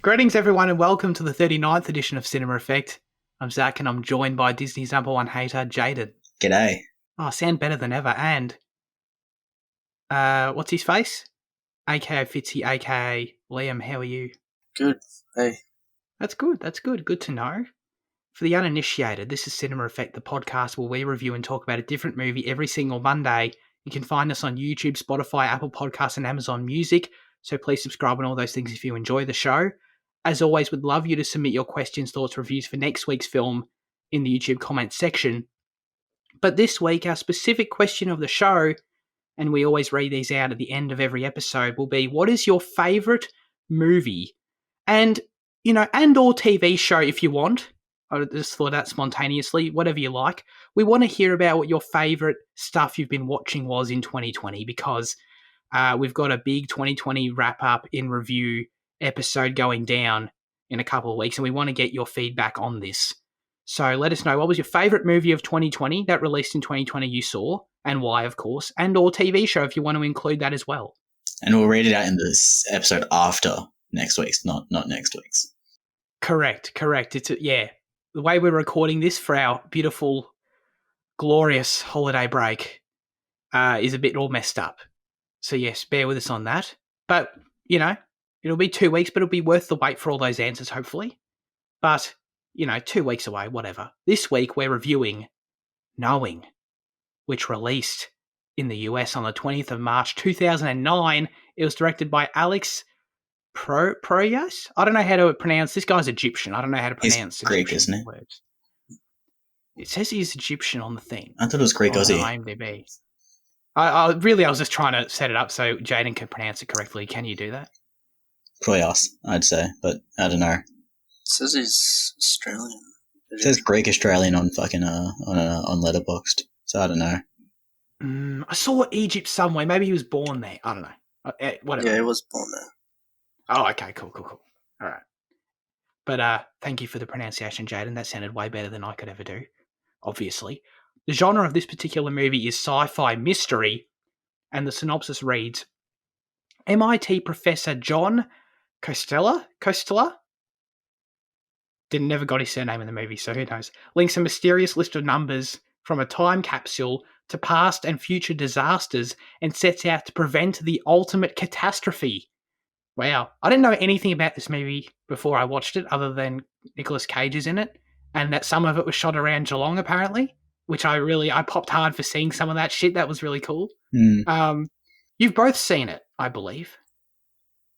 Greetings, everyone, and welcome to the 39th edition of Cinema Effect. I'm Zach, and I'm joined by Disney's number one hater, Jaden. G'day. Oh, sound better than ever. And, what's his face? AKA Fitzy, AKA Liam, how are you? Good. Hey. That's good. Good to know. For the uninitiated, this is Cinema Effect, the podcast where we review and talk about a different movie every single Monday. You can find us on YouTube, Spotify, Apple Podcasts, and Amazon Music. So please subscribe and all those things if you enjoy the show. As always, we'd love you to submit your questions, thoughts, reviews for next week's film in the YouTube comments section. But this week, our specific question of the show, and we always read these out at the end of every episode, will be, what is your favourite movie? And, and or TV show if you want. I just thought that spontaneously, whatever you like. We want to hear about what your favourite stuff you've been watching was in 2020 because we've got a big 2020 wrap-up in review episode going down in a couple of weeks, and we want to get your feedback on this. So let us know, what was your favourite movie of 2020 that released in 2020 you saw, and why, of course, and or TV show if you want to include that as well. And we'll read it out in this episode after next week's, not next week's. Correct. It's the way we're recording this for our beautiful, glorious holiday break is a bit all messed up. So yes, bear with us on that. But, it'll be 2 weeks, but it'll be worth the wait for all those answers, hopefully. But, 2 weeks away, whatever. This week, we're reviewing Knowing, which released in the US on the 20th of March, 2009. It was directed by Alex Proyas? I don't know how to pronounce. This guy's Egyptian. I don't know how to pronounce He's Greek, Egyptian isn't he? words. It says he's Egyptian on the thing. I thought it was Greek, on Aussie. IMDb. I was just trying to set it up so Jaden can pronounce it correctly. Can you do that? Proyas, I'd say, but I don't know. It says he's Australian. It says Greek Australian on fucking on Letterboxd, so I don't know. I saw Egypt somewhere. Maybe he was born there. I don't know. Whatever. Yeah, he was born there. Oh, okay, cool. All right. But thank you for the pronunciation, Jaden. That sounded way better than I could ever do, obviously. The genre of this particular movie is sci-fi mystery, and the synopsis reads, MIT professor John Costello? Never got his surname in the movie, so who knows. Links a mysterious list of numbers from a time capsule to past and future disasters and sets out to prevent the ultimate catastrophe. Wow. I didn't know anything about this movie before I watched it, other than Nicolas Cage is in it, and that some of it was shot around Geelong, apparently, which I popped hard for seeing some of that shit. That was really cool. You've both seen it, I believe.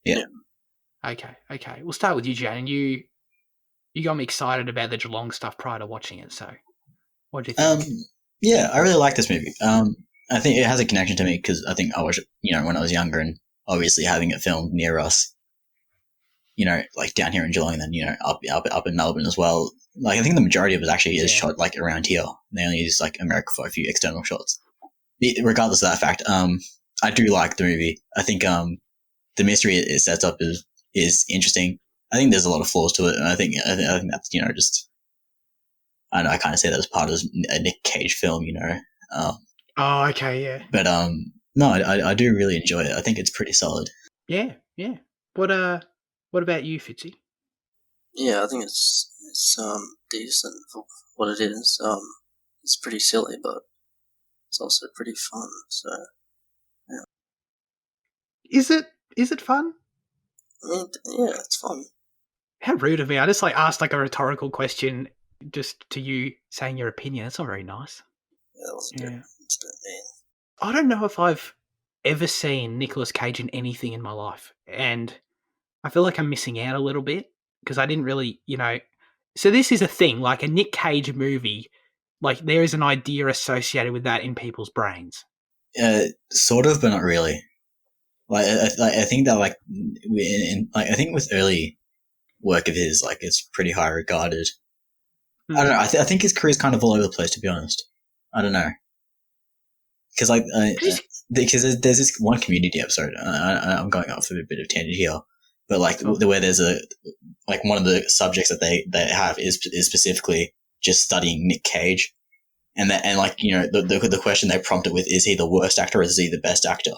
Yeah. Okay. We'll start with you, Jane. You got me excited about the Geelong stuff prior to watching it, so what do you think? Yeah, I really like this movie. I think it has a connection to me because I think I watched it, when I was younger, and obviously having it filmed near us, like down here in Geelong, and then, up in Melbourne as well. Like, I think the majority of it actually is shot like around here. They only use like America for a few external shots. Regardless of that fact, I do like the movie. I think the mystery it sets up is interesting. I think there's a lot of flaws to it, and I think that's just, I don't know, I kind of say that as part of a Nick Cage film, Oh, okay, yeah. But no, I do really enjoy it. I think it's pretty solid. Yeah. What about you, Fitzy? Yeah, I think it's decent for what it is. It's pretty silly, but it's also pretty fun. So, yeah. Is it fun? I mean, yeah, it's fun. How rude of me! I just asked a rhetorical question just to you, saying your opinion. That's not very nice. Yeah, that was good. I don't know if I've ever seen Nicolas Cage in anything in my life, and I feel like I'm missing out a little bit because I didn't really, So this is a thing, like a Nick Cage movie. Like, there is an idea associated with that in people's brains. Sort of, but not really. I think that I think with early work of his, it's pretty high regarded. I don't know. I think his career's kind of all over the place, to be honest. I don't know. Because because there's this one Community episode. I'm going off a bit of tangent here, but where there's one of the subjects that they have is specifically just studying Nick Cage, and the question they prompt it with is he the worst actor or is he the best actor,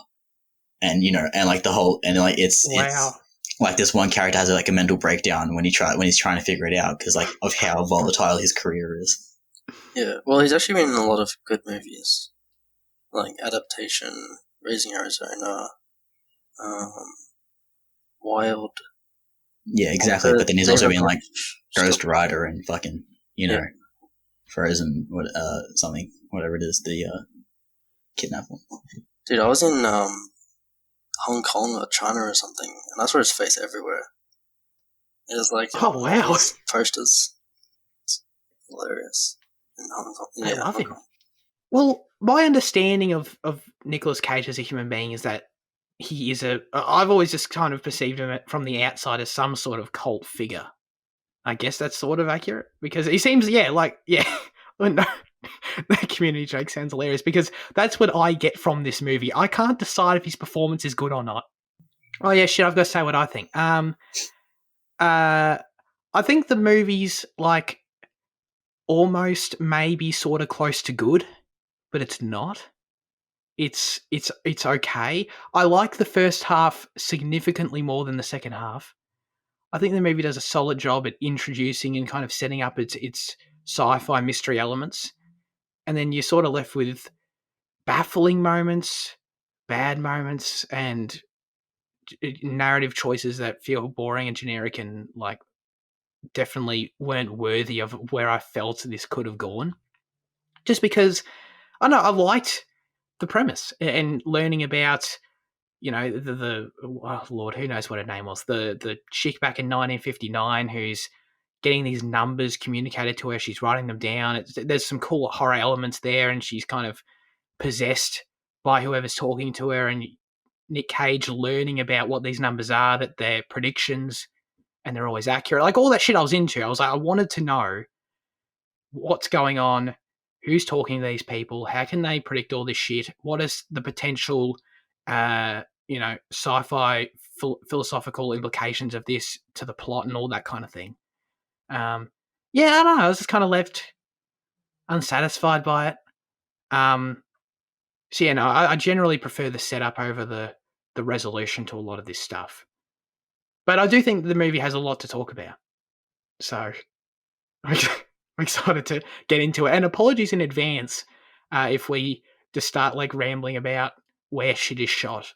and it's wow. like this one character has like a mental breakdown when he's trying to figure it out because like of how volatile his career is. Yeah, well, he's actually been in a lot of good movies, like Adaptation, Raising Arizona, Wild. Yeah, exactly. But then he's also been like Stuff. Ghost Rider and fucking, you know, Yeah. Frozen, something, whatever it is, the kidnap one. Dude, I was in Hong Kong or China or something, and I saw his face everywhere. It was like Oh, wow. his posters. It's hilarious in Hong Kong. I Yeah, love Hong him. Kong. Well, my understanding of Nicolas Cage as a human being is that he is I've always just kind of perceived him from the outside as some sort of cult figure. I guess that's sort of accurate because he seems, no, that community joke sounds hilarious because that's what I get from this movie. I can't decide if his performance is good or not. Oh yeah, shit, I've got to say what I think. I think the movie's like almost maybe sort of close to good, but it's not. It's okay. I like the first half significantly more than the second half. I think the movie does a solid job at introducing and kind of setting up its sci-fi mystery elements, and then you're sort of left with baffling moments, bad moments, and narrative choices that feel boring and generic and like definitely weren't worthy of where I felt this could have gone. Just because I know I liked the premise and learning about, you know, the oh Lord, who knows what her name was, the chick back in 1959 who's getting these numbers communicated to her. She's writing them down. There's some cool horror elements there, and she's kind of possessed by whoever's talking to her. And Nick Cage learning about what these numbers are, that they're predictions and they're always accurate. Like all that shit I was into. I was like, I wanted to know what's going on, who's talking to these people, how can they predict all this shit, what is the potential, sci-fi philosophical implications of this to the plot and all that kind of thing. I don't know. I was just kind of left unsatisfied by it. I generally prefer the setup over the resolution to a lot of this stuff. But I do think the movie has a lot to talk about. So I'm excited to get into it. And apologies in advance if we just start like rambling about where shit is shot.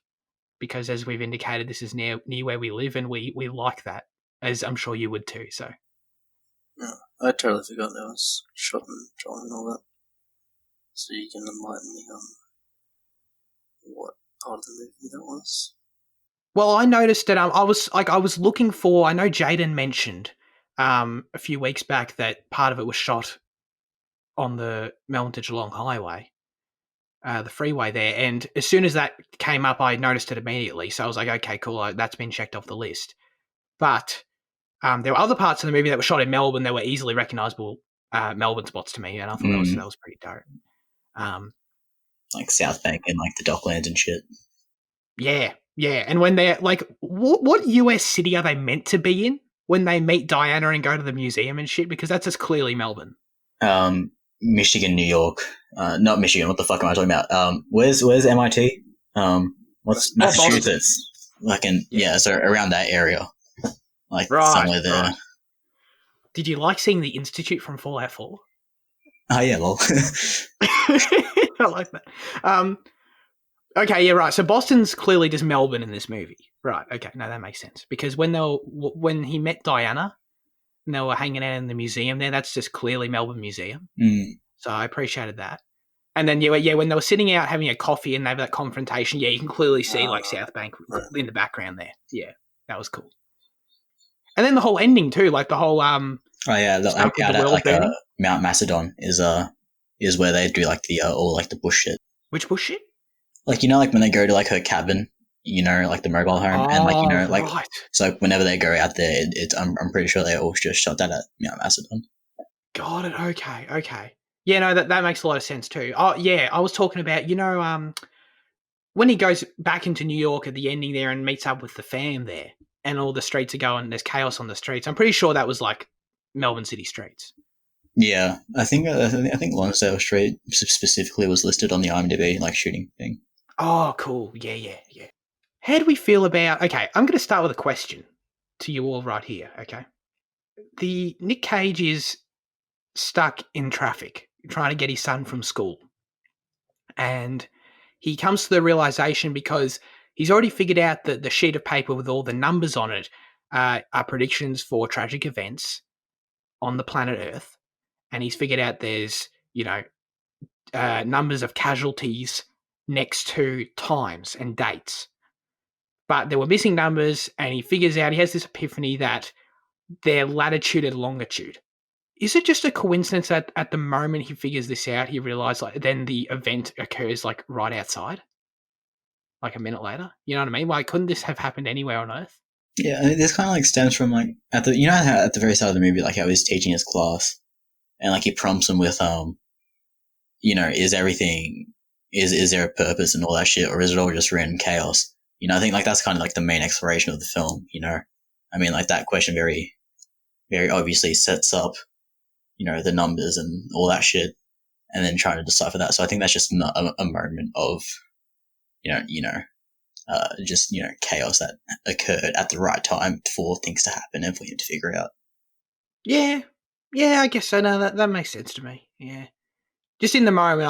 Because as we've indicated, this is near where we live and we like that, as I'm sure you would too. So Yeah, I totally forgot there was shot and drawn and all that. So you can enlighten me on what part of the movie that was. Well, I noticed that I was looking for. I know Jaden mentioned a few weeks back that part of it was shot on the Melbourne to Geelong Highway, the freeway there. And as soon as that came up, I noticed it immediately. So I was like, okay, cool, that's been checked off the list. But there were other parts of the movie that were shot in Melbourne that were easily recognisable Melbourne spots to me, and I thought that was pretty dope. Like South Bank and like the Docklands and shit. Yeah. And when they're like, what US city are they meant to be in when they meet Diana and go to the museum and shit? Because that's just clearly Melbourne. Michigan, New York. Not Michigan. What the fuck am I talking about? Where's MIT? What's Massachusetts? So around that area. Like somewhere there. Right. Did you like seeing the Institute from Fallout 4? Oh yeah, lol. I like that. Okay, yeah, right. So Boston's clearly just Melbourne in this movie. Right, okay. No, that makes sense. Because when he met Diana and they were hanging out in the museum there, that's just clearly Melbourne Museum. So I appreciated that. And then, when they were sitting out having a coffee and they have that confrontation, you can clearly see like South Bank in the background there. Yeah, that was cool. And then the whole ending too, like the whole Mount Macedon is where they do like the all like the bush shit. Which bush shit? Like like when they go to like her cabin, like the mobile home, and like right. So whenever they go out there, I'm pretty sure they all just shot that at Mount Macedon. Got it. Okay. Yeah, no, that makes a lot of sense too. Oh yeah, I was talking about when he goes back into New York at the ending there and meets up with the fam there. And all the streets are going, there's chaos on the streets. I'm pretty sure that was like Melbourne City streets. Yeah, I think Lonsdale Street specifically was listed on the IMDb like shooting thing. Oh, cool. Yeah. How do we feel about... Okay, I'm going to start with a question. to you all right here, okay? The Nick Cage is stuck in traffic trying to get his son from school. And he comes to the realization because he's already figured out that the sheet of paper with all the numbers on it are predictions for tragic events on the planet Earth. And he's figured out there's, numbers of casualties next to times and dates. But there were missing numbers, and he figures out, he has this epiphany that they're latitude and longitude. Is it just a coincidence that at the moment he figures this out, he realizes then the event occurs right outside? Like a minute later? You know what I mean? Why couldn't this have happened anywhere on Earth? Yeah, this kind of stems from at the how at the very start of the movie, how he's teaching his class, and he prompts them with is everything is there a purpose and all that shit, or is it all just random chaos? I think that's kind of the main exploration of the film. I mean, that question very, very obviously sets up, the numbers and all that shit, and then trying to decipher that. So I think that's just a moment of, just chaos that occurred at the right time for things to happen and for him to figure out. Yeah, I guess so. No, that makes sense to me. Yeah, just in the moment,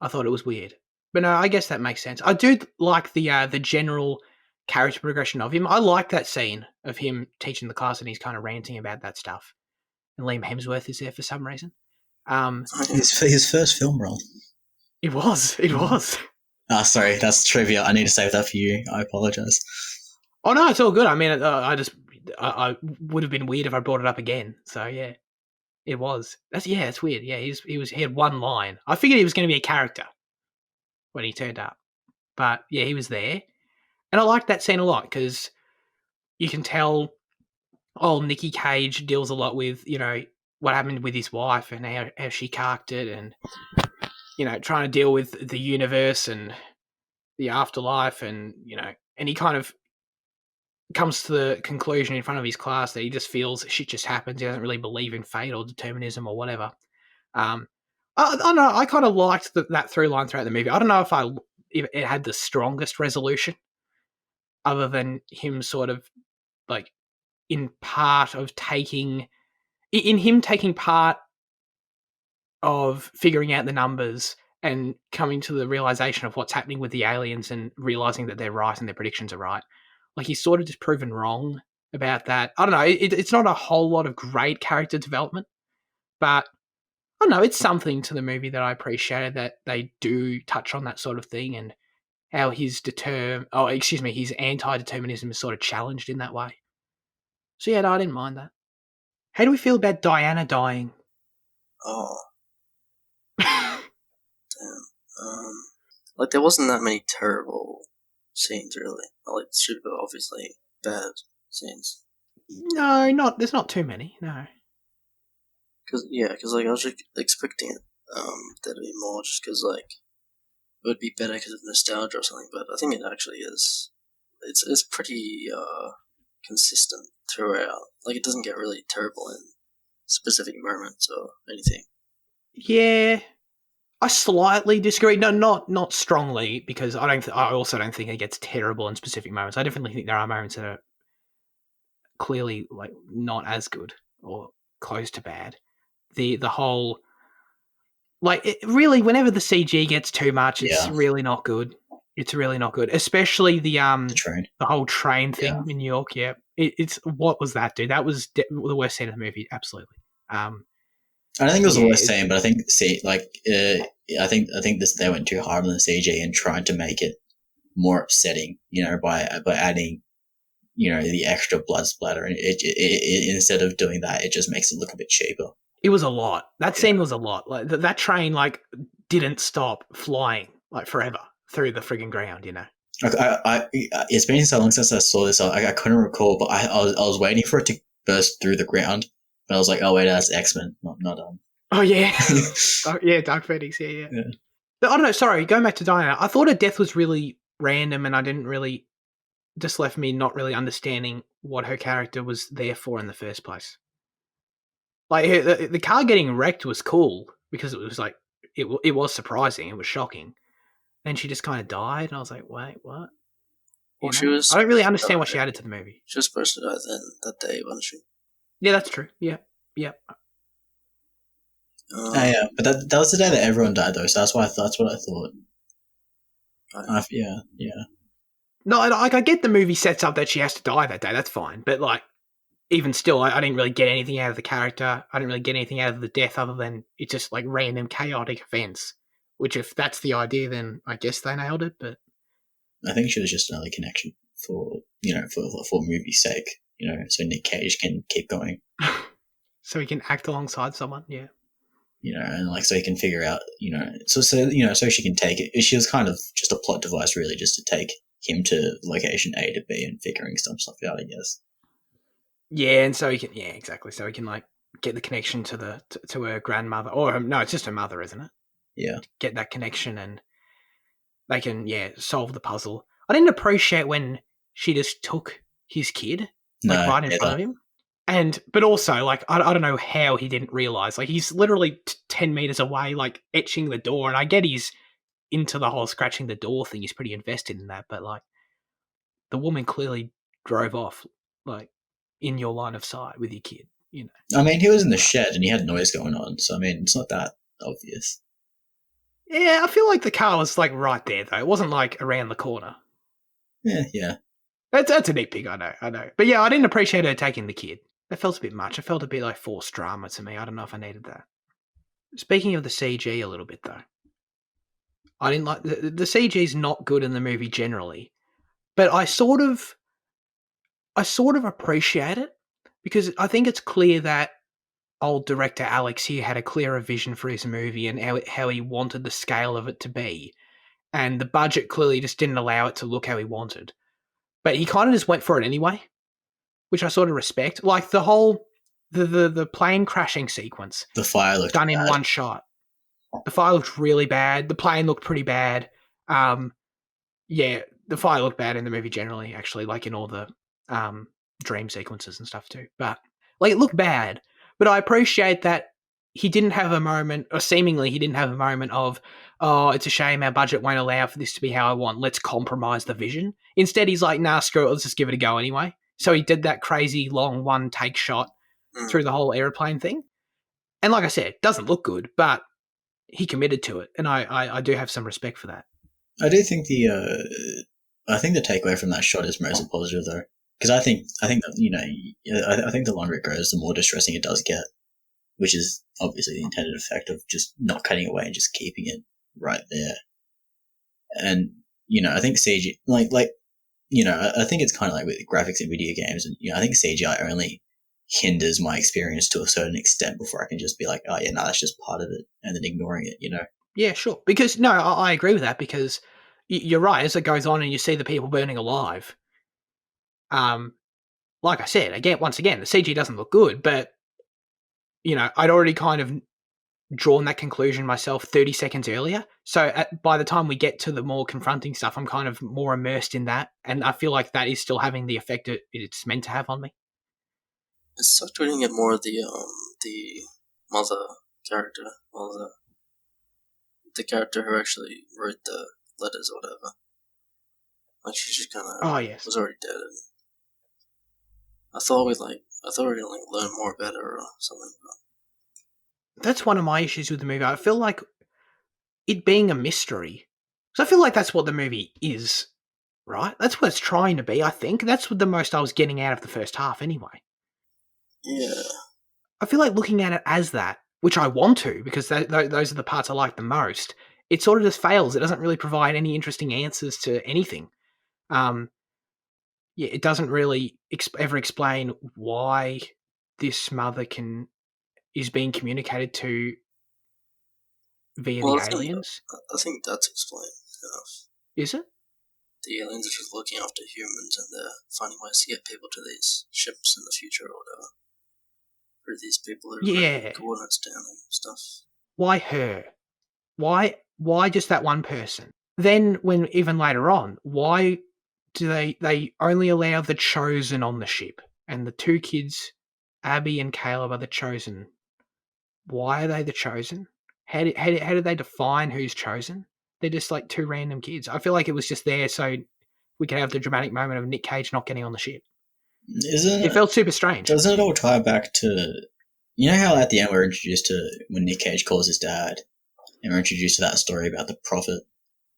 I thought it was weird, but no, I guess that makes sense. I do like the general character progression of him. I like that scene of him teaching the class and he's kind of ranting about that stuff. And Liam Hemsworth is there for some reason. His first film role. It was. Sorry, that's trivia. I need to save that for you. I apologize. Oh no, it's all good. I mean, I would have been weird if I brought it up again. So yeah, it was. It's weird. Yeah, he had one line. I figured he was going to be a character when he turned up, but yeah, he was there, and I liked that scene a lot because you can tell. Nicky Cage deals a lot with what happened with his wife and how she carked it, and trying to deal with the universe and the afterlife, and and he kind of comes to the conclusion in front of his class that he just feels shit just happens. He doesn't really believe in fate or determinism or whatever. I don't know. I kind of liked that through line throughout the movie. I don't know if it had the strongest resolution, other than him sort of in him taking part of figuring out the numbers and coming to the realization of what's happening with the aliens and realizing that they're right and their predictions are right. He's sort of just proven wrong about that. I don't know. It's not a whole lot of great character development, but I don't know. It's something to the movie that I appreciated, that they do touch on that sort of thing and how his anti-determinism is sort of challenged in that way. So yeah, no, I didn't mind that. How do we feel about Diana dying? Oh. Damn. There wasn't that many terrible scenes, really. Super, obviously, bad scenes. No, there's not too many, no. Because I was expecting it, there to be more, just because, it would be better because of nostalgia or something, but I think it actually is. It's pretty, consistent throughout. It doesn't get really terrible in specific moments or anything. Yeah, I slightly disagree. No, not strongly, because I also don't think it gets terrible in specific moments. I definitely think there are moments that are clearly not as good or close to bad. The whole really, whenever the CG gets too much, it's really not good. It's really not good, especially the train. The whole train thing in New York. Yeah, it's what was that, dude? That was the worst scene of the movie. Absolutely. I don't think it was the worst scene, but I think I think they went too hard on the CG and tried to make it more upsetting. By adding the extra blood splatter, and it instead of doing that, it just makes it look a bit cheaper. It was a lot. That scene was a lot. That train didn't stop flying forever through the frigging ground. It's been so long since I saw this. I couldn't recall, but I was waiting for it to burst through the ground. But I was like, oh wait, that's X-Men, not Oh yeah, Dark Phoenix. Yeah. But I don't know. Sorry, going back to Diana, I thought her death was really random, and I didn't really just left me not really understanding what her character was there for in the first place. The car getting wrecked was cool because it was it was surprising. It was shocking. Then she just kind of died, and I was like, wait, what? Well, she was I don't really supposed to understand what die. she added to the movie. She was supposed to die then that day, wasn't she? Yeah, that's true. Yeah. Yeah, but that was the day that everyone died though, so that's what I thought. Right. Yeah. No, I get the movie sets up that she has to die that day. That's fine. But, like, even still, I didn't really get anything out of the character. I didn't really get anything out of the death other than it's just, like, random chaotic events. Which, if that's the idea, then I guess they nailed it. But I think she was just another connection for movie's sake, so Nick Cage can keep going, so he can act alongside someone. Yeah. and like so he can figure out, so she can take it. She was kind of just a plot device, really, just to take him to location A to B and figuring some stuff out, I guess. Yeah, and so he can, exactly. So he can, like, get the connection to her grandmother, or no, it's just her mother, isn't it? Yeah. Get that connection, and they can, solve the puzzle. I didn't appreciate when she just took his kid, like, right in front of him, but also, like, I don't know how he didn't realize, like, he's literally 10 meters away, like, etching the door, and I get he's into the whole scratching the door thing. He's pretty invested in that, but, like, the woman clearly drove off, like, in your line of sight with your kid, I mean, he was in the shed and he had noise going on, so I mean, it's not that obvious. Yeah, I feel like the car was, like, right there, though. It wasn't, like, around the corner. Yeah. That's a nitpick, I know. But yeah, I didn't appreciate her taking the kid. That felt a bit much. It felt a bit like forced drama to me. I don't know if I needed that. Speaking of the CG a little bit, though, I didn't like the CG's not good in the movie generally, but I sort of appreciate it because I think it's clear that old director Alex here had a clearer vision for his movie and how he wanted the scale of it to be, and the budget clearly just didn't allow it to look how he wanted. But he kind of just went for it anyway, which I sort of respect. Like the whole the plane crashing sequence, The fire looked done bad. in one shot. The fire looked really bad. The plane looked pretty bad. Yeah, the fire looked bad in the movie generally, actually, like in all the dream sequences and stuff too. But like it looked bad. But I appreciate that he didn't have a moment, or seemingly he didn't have a moment of, oh, it's a shame our budget won't allow for this to be how I want. Let's compromise the vision. Instead, he's like, nah, screw it. Let's just give it a go anyway. So he did that crazy long one take shot through the whole airplane thing. And like I said, it doesn't look good, but he committed to it. And I do have some respect for that. I do think the takeaway from that shot is mostly positive though, because I think that I think the longer it goes, the more distressing it does get, which is obviously the intended effect of just not cutting away and just keeping it right there. And I think CG I think it's kind of like with graphics in video games, and I think CGI only hinders my experience to a certain extent before I can just be like, oh yeah, no, that's just part of it, and then ignoring it. Yeah, sure. Because no, I agree with that because you're right. As it goes on and you see the people burning alive, like I said, once again, the CG doesn't look good, but I'd already kind of drawn that conclusion myself 30 seconds earlier. So by the time we get to the more confronting stuff, I'm kind of more immersed in that, and I feel like that is still having the effect it's meant to have on me. It sucked reading it more the mother character, or the character who actually wrote the letters or whatever. Like she just kind of was already dead. And I thought we were gonna learn more about her or something. That's one of my issues with the movie. I feel like it being a mystery. So I feel like that's what the movie is, right? That's what it's trying to be, I think. That's what the most I was getting out of the first half anyway. Yeah. I feel like looking at it as that, which I want to, because those are the parts I like the most, it sort of just fails. It doesn't really provide any interesting answers to anything. It doesn't really ever explain why this mother is being communicated to via the aliens. I think that's explained enough. Is it? The aliens are just looking after humans and they're finding ways to get people to these ships in the future or whatever. Or these people who write coordinates down and stuff. Why her? Why just that one person? Then when even later on, why do they only allow the chosen on the ship and the two kids, Abby and Caleb, are the chosen? Why are they the chosen? How did they define who's chosen? They're just like two random kids. I feel like it was just there so we could have the dramatic moment of Nick Cage not getting on the ship. Isn't It felt super strange. Doesn't it all tie back to, you know how at the end we're introduced to when Nick Cage calls his dad, and we're introduced to that story about the prophet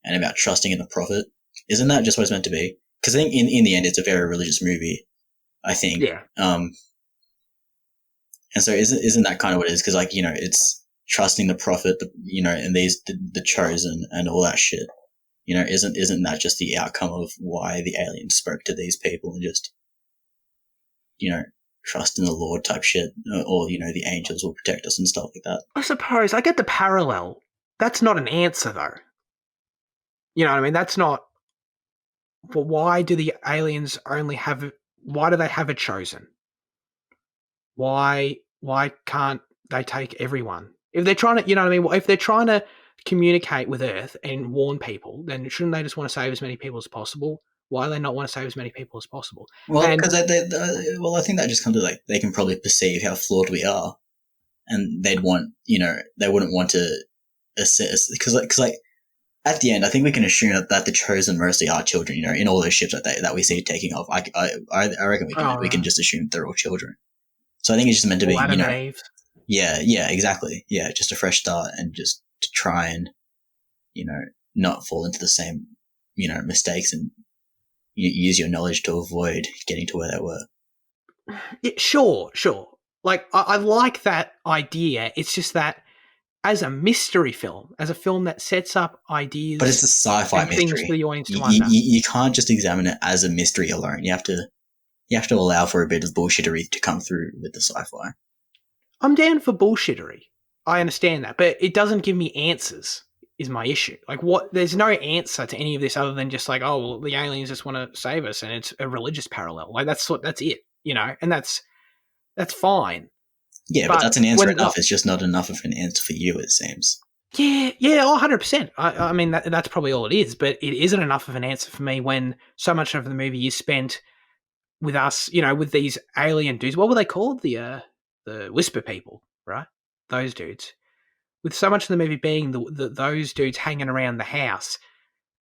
and about trusting in the prophet? Isn't that just what it's meant to be? Because I think in the end it's a very religious movie, I think. Yeah. And so isn't that kind of what it is? Because like, you know, it's trusting the prophet, you know, and the chosen and all that shit. You know, isn't that just the outcome of why the aliens spoke to these people and just, you know, trust in the Lord type shit, or, you know, the angels will protect us and stuff like that? I suppose I get the parallel. That's not an answer, though. You know what I mean? That's not. But why do the aliens only have? Why do they have a chosen? Why can't they take everyone? If they're trying to, you know what I mean? If they're trying to communicate with Earth and warn people, then shouldn't they just want to save as many people as possible? Why do they not want to save as many people as possible? Well, because I think that just comes to like they can probably perceive how flawed we are, and they'd want, you know, they wouldn't want to assess because like at the end, I think we can assume that the chosen mostly are children. You know, in all those ships that we see taking off, I reckon we can just assume they're all children. So I think it's just meant to be, Adam you know, and Eve. Yeah, exactly. Yeah, just a fresh start and just to try and, you know, not fall into the same, you know, mistakes and use your knowledge to avoid getting to where they were. Yeah, sure. Like, I like that idea. It's just that as a mystery film, as a film that sets up ideas, but it's a sci-fi and mystery. things for the audience to wonder. You can't just examine it as a mystery alone. You have to allow for a bit of bullshittery to come through with the sci-fi. I'm down for bullshittery. I understand that, but it doesn't give me answers. Is my issue. Like, what? There's no answer to any of this other than just like, oh, well, the aliens just want to save us, and it's a religious parallel. Like, that's it, you know, and that's fine. Yeah, but that's an answer enough. It's just not enough of an answer for you, it seems. Yeah, 100%. I mean, that's probably all it is, but it isn't enough of an answer for me when so much of the movie is spent with us, you know, with these alien dudes. What were they called? The Whisper people, right? Those dudes. With so much of the movie being those dudes hanging around the house,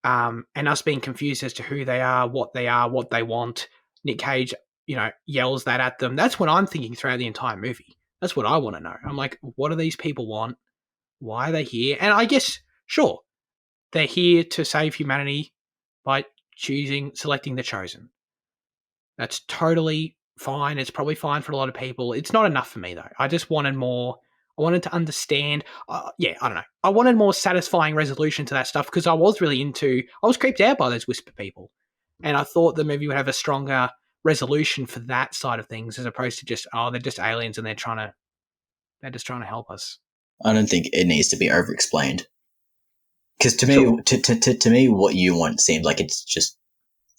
and us being confused as to who they are, what they want. Nick Cage, you know, yells that at them. That's what I'm thinking throughout the entire movie. That's what I want to know. I'm like, what do these people want? Why are they here? And I guess, sure, they're here to save humanity by selecting the chosen. That's totally fine. It's probably fine for a lot of people. It's not enough for me, though. I just wanted more. I wanted to understand. I don't know. I wanted more satisfying resolution to that stuff because I was creeped out by those Whisper people. And I thought the movie would have a stronger resolution for that side of things as opposed to just, they're just aliens and they're just trying to help us. I don't think it needs to be over-explained. Because to me, to me, what you want seems like it's just,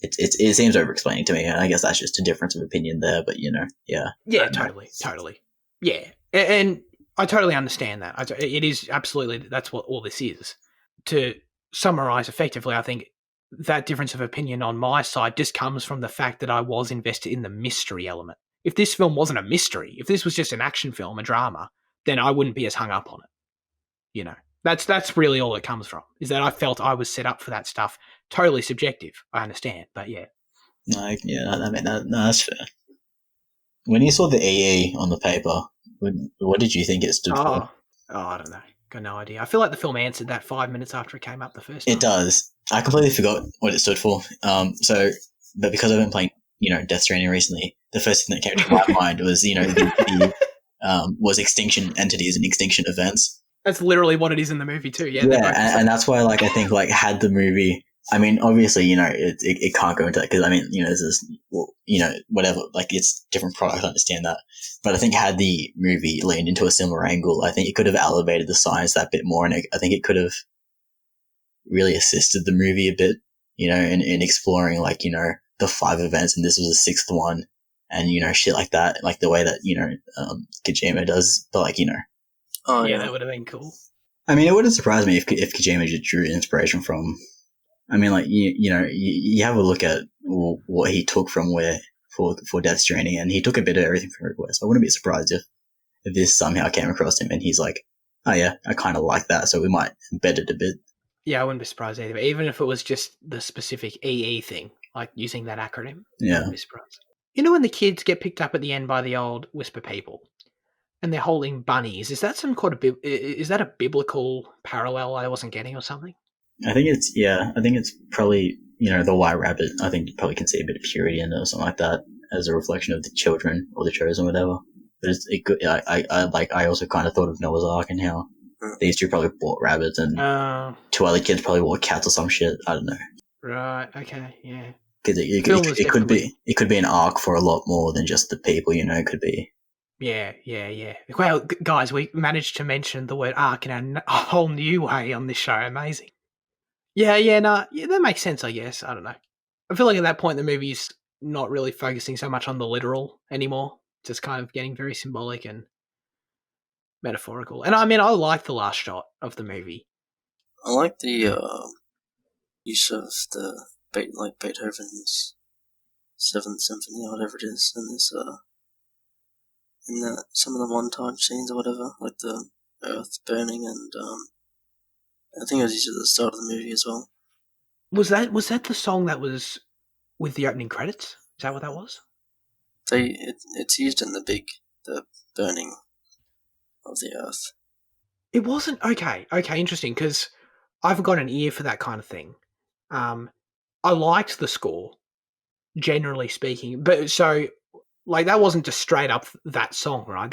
it seems over-explaining to me. And I guess that's just a difference of opinion there, but you know, yeah. Yeah, totally. Yeah. And I totally understand that. It is absolutely, that's what all this is. To summarize effectively, I think that difference of opinion on my side just comes from the fact that I was invested in the mystery element. If this film wasn't a mystery, if this was just an action film, a drama, then I wouldn't be as hung up on it. You know, that's really all it comes from, is that I felt I was set up for that stuff. Totally subjective, I understand, but yeah. No, that's fair. When you saw the EE on the paper, what did you think it stood for? I don't know. Got no idea. I feel like the film answered that 5 minutes after it came up the first time. It does. I completely forgot what it stood for. But because I've been playing, you know, Death Stranding recently, the first thing that came to my mind was, you know, was extinction entities and extinction events. That's literally what it is in the movie too. Yeah, and that's why, like, I think, like, had the movie. I mean, obviously, you know, it can't go into that because, I mean, you know, there's, you know, whatever, like, it's different product, I understand that. But I think had the movie leaned into a similar angle, I think it could have elevated the science that bit more, and I think it could have really assisted the movie a bit, you know, in exploring, like, you know, the 5 events, and this was the 6th one, and, you know, shit like that, like the way that, you know, Kojima does, but, like, you know. Oh, yeah, that would have been cool. I mean, it wouldn't surprise me if Kojima just drew inspiration from, I mean, like, you know, you have a look at what he took from where for Death Stranding, and he took a bit of everything from everywhere. So I wouldn't be surprised if this somehow came across him and he's like, oh yeah, I kind of like that, so we might embed it a bit. Yeah, I wouldn't be surprised either. Even if it was just the specific EE thing, like using that acronym. Yeah. Whisperers. You know when the kids get picked up at the end by the old whisper people, and they're holding bunnies? Is that some kind of is that a biblical parallel I wasn't getting or something? I think it's probably, the white rabbit. I think you probably can see a bit of purity in it or something like that as a reflection of the children or the chosen, whatever. But I also kind of thought of Noah's Ark and how these two probably bought rabbits and two other kids probably bought cats or some shit. I don't know. Right. Okay. Yeah. Because it could be an ark for a lot more than just the people. It could be. Yeah. Well, guys, we managed to mention the word arc in a whole new way on this show. Amazing. Yeah, that makes sense, I guess. I don't know. I feel like at that point the movie's not really focusing so much on the literal anymore. Just kind of getting very symbolic and metaphorical. And I mean, I like the last shot of the movie. I like the use of the Beethoven's Seventh Symphony or whatever it is in this in that some of the montage scenes or whatever, like the earth burning, and I think it was used at the start of the movie as well. Was that the song that was with the opening credits? Is that what that was? It's used in the burning of the earth. It wasn't okay, interesting, because I've got an ear for that kind of thing. I liked the score, generally speaking, but so like that wasn't just straight up that song, right?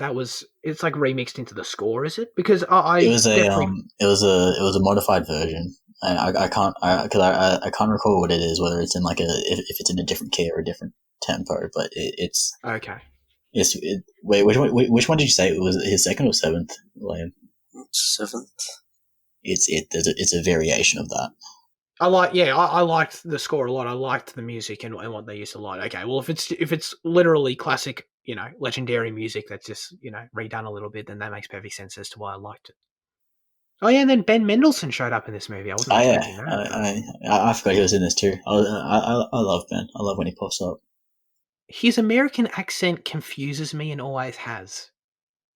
It's like remixed into the score, is it? Because it was a modified version. I can't recall what it is, whether it's in like if it's in a different key or a different tempo, but it's okay. Yes. Wait, which one did you say? It was his second or seventh, Liam? Seventh. It's a variation of that. I liked the score a lot. I liked the music and what they used a lot. Okay, well if it's literally classic, legendary music that's just redone a little bit, then that makes perfect sense as to why I liked it. Oh yeah, and then Ben Mendelsohn showed up in this movie. I wasn't expecting that. I forgot he was in this too. I love Ben. I love when he pops up. His American accent confuses me and always has.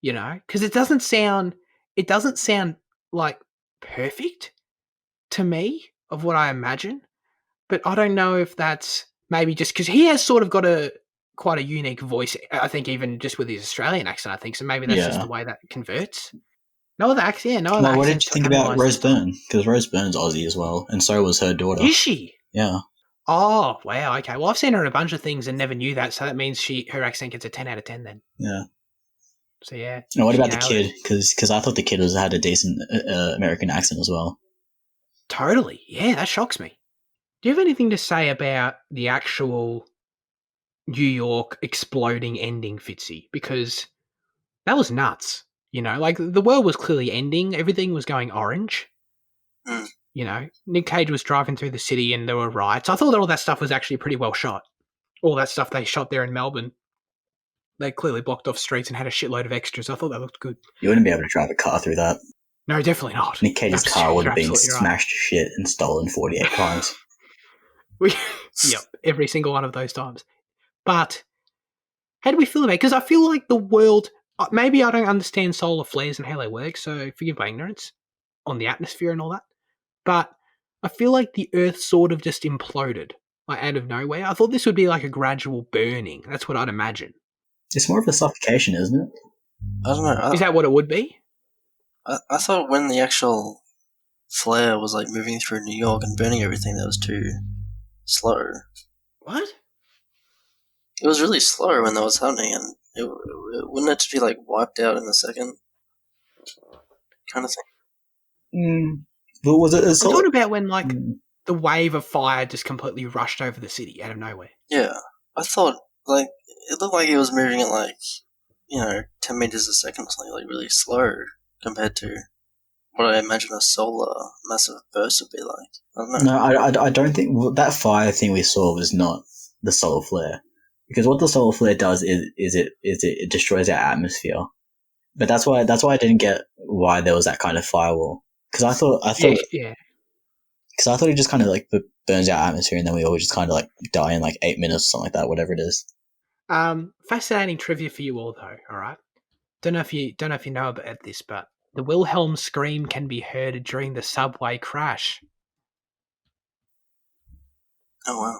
Because it doesn't sound like perfect to me of what I imagine, but I don't know if that's maybe just because he has sort of got quite a unique voice. I think even just with his Australian accent, I think so. Maybe that's just the way that converts. No other accent. Yeah, no other accent. What did you think about Rose Byrne? Because Rose Byrne's Aussie as well, and so was her daughter. Is she? Yeah. Oh wow. Okay. Well, I've seen her in a bunch of things and never knew that. So that means her accent gets a 10 out of 10 then. Yeah. So yeah. And what about the kid? Because I thought the kid had a decent American accent as well. Totally. Yeah, that shocks me. Do you have anything to say about the actual New York exploding ending, Fitzy? Because that was nuts. Like the world was clearly ending. Everything was going orange. Nick Cage was driving through the city and there were riots. I thought that all that stuff was actually pretty well shot. All that stuff they shot there in Melbourne. They clearly blocked off streets and had a shitload of extras. I thought that looked good. You wouldn't be able to drive a car through that. No, definitely not. Nick Cage's car would have been smashed to shit and stolen 48 times. Yep, every single one of those times. But how do we feel about it? Because I feel like the world... Maybe I don't understand solar flares and how they work, so forgive my ignorance on the atmosphere and all that. But I feel like the Earth sort of just imploded, like out of nowhere. I thought this would be like a gradual burning. That's what I'd imagine. It's more of a suffocation, isn't it? I don't know. Is that what it would be? I thought when the actual flare was like moving through New York and burning everything, that was too slow. What? It was really slow when that was happening, and it wouldn't it be like wiped out in a second, kind of thing. But was it? I'm talking about when the wave of fire just completely rushed over the city out of nowhere. Yeah, I thought it looked like it was moving at 10 meters a second or something, like really slow compared to what I imagine a solar massive burst would be like. I don't know. No, I don't think that fire thing we saw was not the solar flare, because what the solar flare does is it destroys our atmosphere. But that's why I didn't get why there was that kind of firewall, because I thought because I thought it just kind of like burns our atmosphere and then we all just kind of like die in like 8 minutes or something like that, whatever it is. Fascinating trivia for you all though. All right, don't know if you know about this, but the Wilhelm scream can be heard during the subway crash. Oh wow!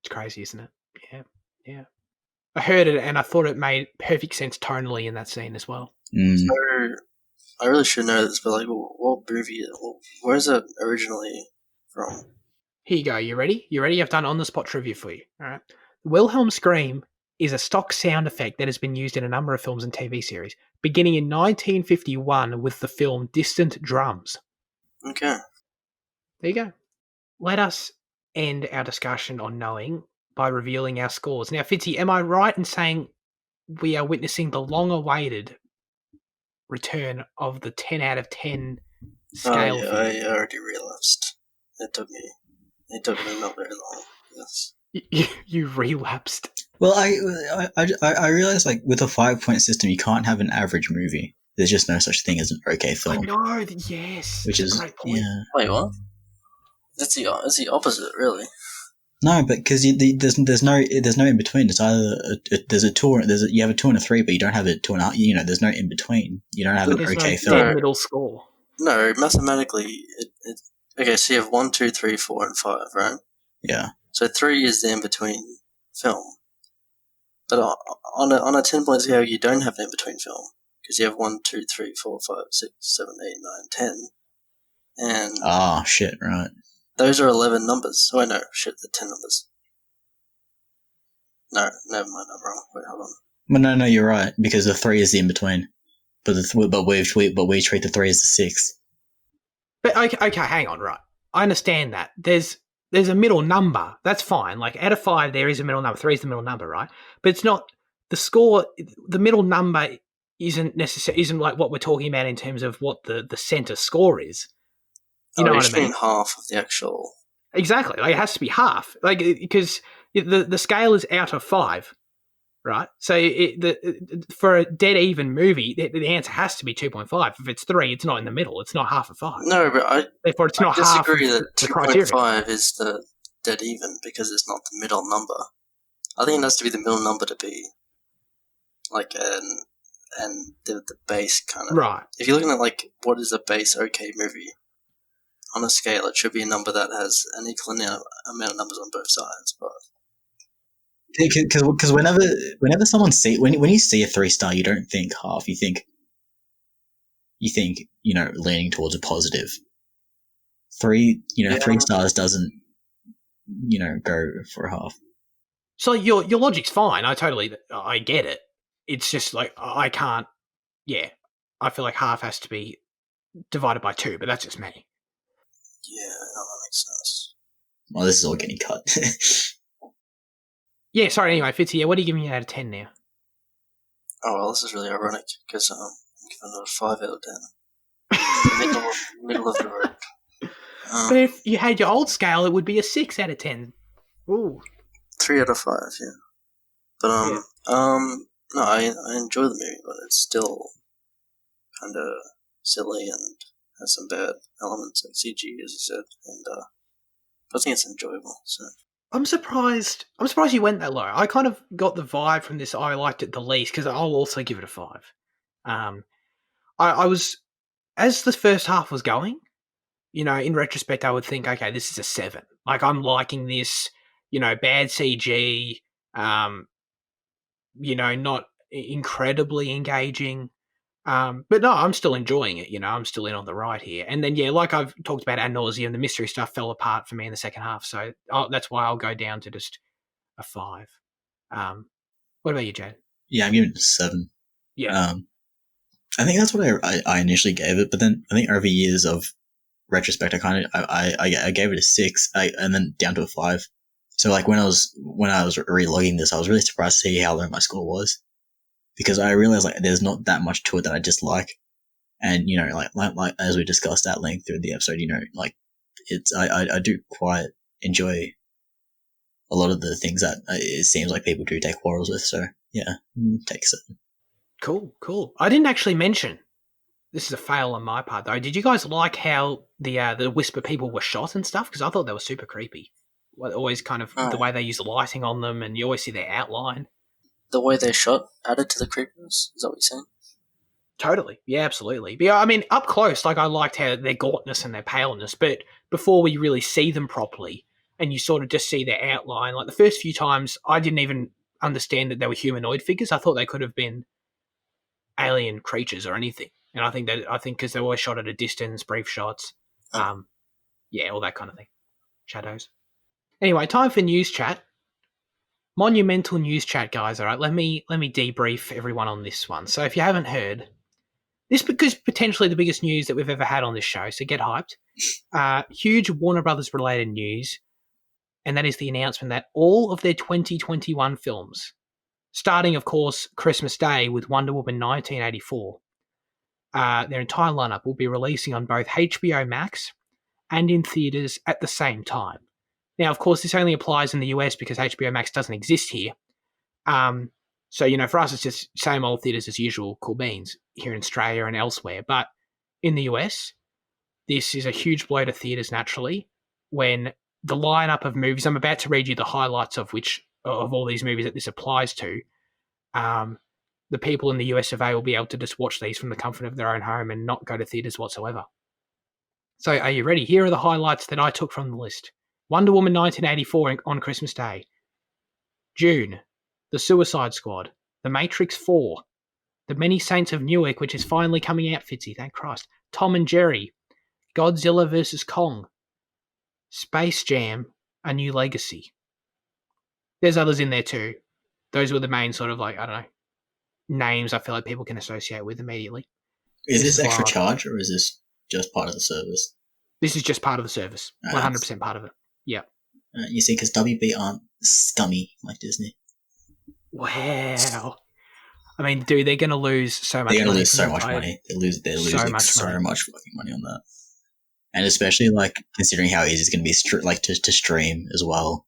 It's crazy, isn't it? Yeah, yeah. I heard it and I thought it made perfect sense tonally in that scene as well. So I really should know this, but like, what movie? Where's it originally from? Here you go. You ready? You ready? I've done on-the-spot trivia for you. All right. Wilhelm scream is a stock sound effect that has been used in a number of films and TV series, beginning in 1951 with the film Distant Drums. Okay. There you go. Let us end our discussion on knowing by revealing our scores. Now, Fitzy, am I right in saying we are witnessing the long-awaited return of the 10 out of 10 scale? Oh yeah, I already relapsed. It took me not very long. Yes. You relapsed. Well, I realized, like, with a 5-point system, you can't have an average movie. There's just no such thing as an okay I film. know. Yes. Which that's is a great point. yeah. Wait, what? It's the opposite, really. No, but because there's no in between. It's either there's a 2 you have a 2 and a 3, but you don't have a 2.5. You know, there's no in between. You don't have an There's okay no film. dead middle score. No, mathematically, it okay. So you have 1, 2, 3, 4, and 5, right? Yeah. So 3 is the in between film. But on a 10-point scale, you don't have an in between film because you have 1, 2, 3, 4, 5, 6, 7, 8, 9, 10, and Oh shit! Right. those are 11 numbers. Oh no, shit, they're 10 numbers. No, never mind, I'm wrong. Wait, hold on. Well, no, you're right, because the 3 is the in between, but we treat the 3 as the 6. But okay, hang on, right. I understand that. There's a middle number. That's fine. Like, out of 5, there is a middle number. 3 is the middle number, right? But it's not the score. The middle number isn't like what we're talking about in terms of what the center score is. You know what I mean? Half of the actual. Exactly. Like, it has to be half. Like, because the scale is out of 5, right? So for a dead even movie, the answer has to be 2.5. If it's 3, it's not in the middle. It's not half of 5. No, but therefore it's not half of that the criteria. 2.5 is the dead even because it's not the middle number. I think it has to be the middle number to be like and the base kind of. Right. If you're looking at like what is a base okay movie on a scale, it should be a number that has an equal amount of numbers on both sides. But Because whenever someone when you see a 3-star, you don't think half. You think leaning towards a positive. 3 stars doesn't go for a half. So your logic's fine. I get it. It's just like I can't. Yeah, I feel like half has to be divided by 2, but that's just me. yeah, no, that makes sense. Well, this is all getting cut. Yeah, sorry. Anyway, Fitzy, what are you giving it out of 10 now? Oh well, this is really ironic because I'm giving it a 5 out of 10. middle of the road. But if you had your old scale, it would be a 6 out of 10. Ooh. 3 out of 5, yeah. But no, I enjoy the movie, but it's still kind of silly and has some bad elements like CG, as you said, and I think it's enjoyable. So I'm surprised you went that low. I kind of got the vibe from this. I liked it the least because I'll also give it a 5. I was, as the first half was going, in retrospect, I would think, okay, this is a 7. Like, I'm liking this, bad CG, not incredibly engaging. But no, I'm still enjoying it. I'm still in on the ride here. And then, yeah, like I've talked about ad nauseum, the mystery stuff fell apart for me in the second half. So that's why I'll go down to just a 5. What about you, Jade? Yeah, I'm giving it a 7. Yeah. I think that's what I initially gave it, but then I think over years of retrospect, I gave it a 6, and then down to a 5. So like when I was relogging this, I was really surprised to see how low my score was, because I realized like there's not that much to it that I dislike, and like as we discussed at length through the episode, like it's I do quite enjoy a lot of the things that it seems like people do take quarrels with. So yeah, take 7. Cool. I didn't actually mention. This is a fail on my part, though. Did you guys like how the Whisper people were shot and stuff? Because I thought they were super creepy. Always kind of the way they use lighting on them, and you always see their outline. The way they shot added to the creepiness. Is that what you're saying? Totally. Yeah, absolutely. But, I mean, up close, like I liked how their gauntness and their paleness, but before we really see them properly, and you sort of just see their outline. Like the first few times, I didn't even understand that they were humanoid figures. I thought they could have been alien creatures or anything. And I think because they're always shot at a distance, brief shots, all that kind of thing, shadows. Anyway, time for news chat. Monumental news chat, guys. All right, let me debrief everyone on this one. So if you haven't heard, this because potentially the biggest news that we've ever had on this show. So get hyped. Huge Warner Brothers related news, and that is the announcement that all of their 2021 films, starting of course Christmas Day with Wonder Woman 1984, their entire lineup will be releasing on both HBO Max and in theaters at the same time. Now, of course, this only applies in the US because HBO Max doesn't exist here. So, for us, it's just same old theaters as usual, cool beans, here in Australia and elsewhere. But in the US, this is a huge blow to theaters naturally when the lineup of movies, I'm about to read you the highlights of all these movies that this applies to. The people in the US of A will be able to just watch these from the comfort of their own home and not go to theaters whatsoever. So are you ready? Here are the highlights that I took from the list. Wonder Woman 1984 on Christmas Day. June, The Suicide Squad, The Matrix 4, The Many Saints of Newark, which is finally coming out, Fitzy, thank Christ. Tom and Jerry, Godzilla vs. Kong, Space Jam, A New Legacy. There's others in there too. Those were the main sort of names I feel like people can associate with immediately. Is this extra charge or is this just part of the service? This is just part of the service. 100% part of it. Yeah. You see, because WB aren't scummy like Disney. Wow. I mean, dude, they're going to lose so much money. They're going to lose so much money. They're losing so much fucking money on that. And especially, considering how easy it's going to be to stream as well.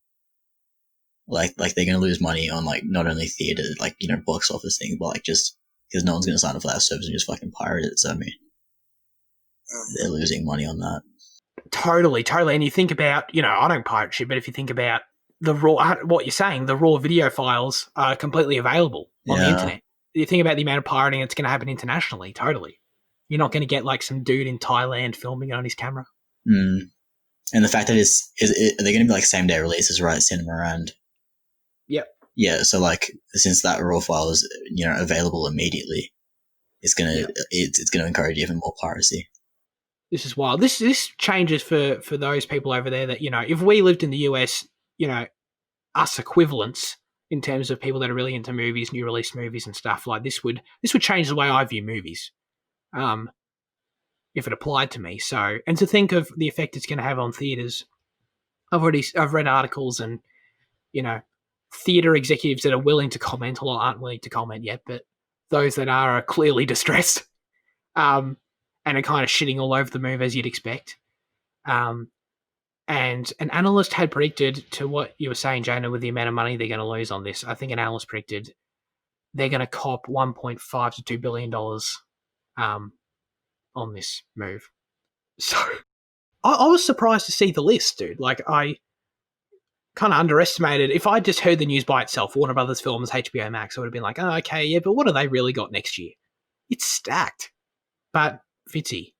Like they're going to lose money on, not only theater, box office thing, but, just because no one's going to sign up for that service and just fucking pirate it. So, I mean, they're losing money on that. Totally. And you think about, I don't pirate shit, but if you think about what you're saying, the raw video files are completely available on the internet. You think about the amount of pirating that's going to happen internationally. Totally. You're not going to get some dude in Thailand filming it on his camera. Mm. And the fact that they're going to be same day releases, right? Cinema and. Yep. Yeah. So since that raw file is, available immediately, it's going to encourage even more piracy. This is wild. This changes for those people over there that, if we lived in the US, us equivalents in terms of people that are really into movies, new release movies and stuff, this would change the way I view movies. If it applied to me. So, and to think of the effect it's going to have on theaters, I've read articles and, theater executives that are willing to comment, or aren't willing to comment yet, but those that are clearly distressed. And are kind of shitting all over the move as you'd expect. And an analyst had predicted, to what you were saying, Jana, with the amount of money they're going to lose on this, I think an analyst predicted they're going to cop $1.5 to $2 billion on this move. So I was surprised to see the list, dude. I kind of underestimated. If I just heard the news by itself, Warner Brothers Films, HBO Max, I would have been like, oh, okay, yeah, but what have they really got next year? It's stacked. But Fitzy,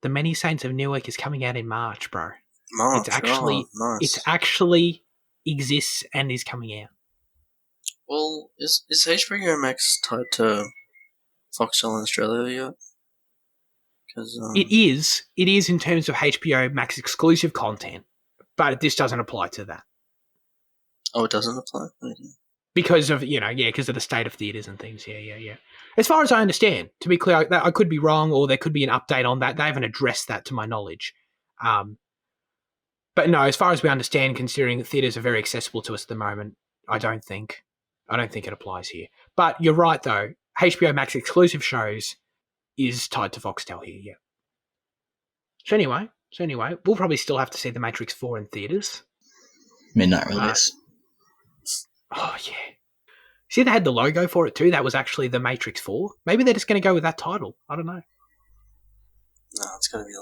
The Many Saints of Newark is coming out in March, bro. March, nice. It actually exists and is coming out. Well, is HBO Max tied to Foxtel in Australia yet? It is in terms of HBO Max exclusive content, but this doesn't apply to that. Oh, it doesn't apply? Okay. Because of, because of the state of theatres and things. Yeah. As far as I understand, to be clear, I could be wrong, or there could be an update on that. They haven't addressed that to my knowledge. But no, as far as we understand, considering that theatres are very accessible to us at the moment, I don't think it applies here. But you're right, though. HBO Max exclusive shows is tied to Foxtel here, yeah. So anyway, we'll probably still have to see The Matrix 4 in theatres. Midnight release. Oh, yeah. See, they had the logo for it too. That was actually The Matrix 4. Maybe they're just going to go with that title. I don't know. No, it's going to be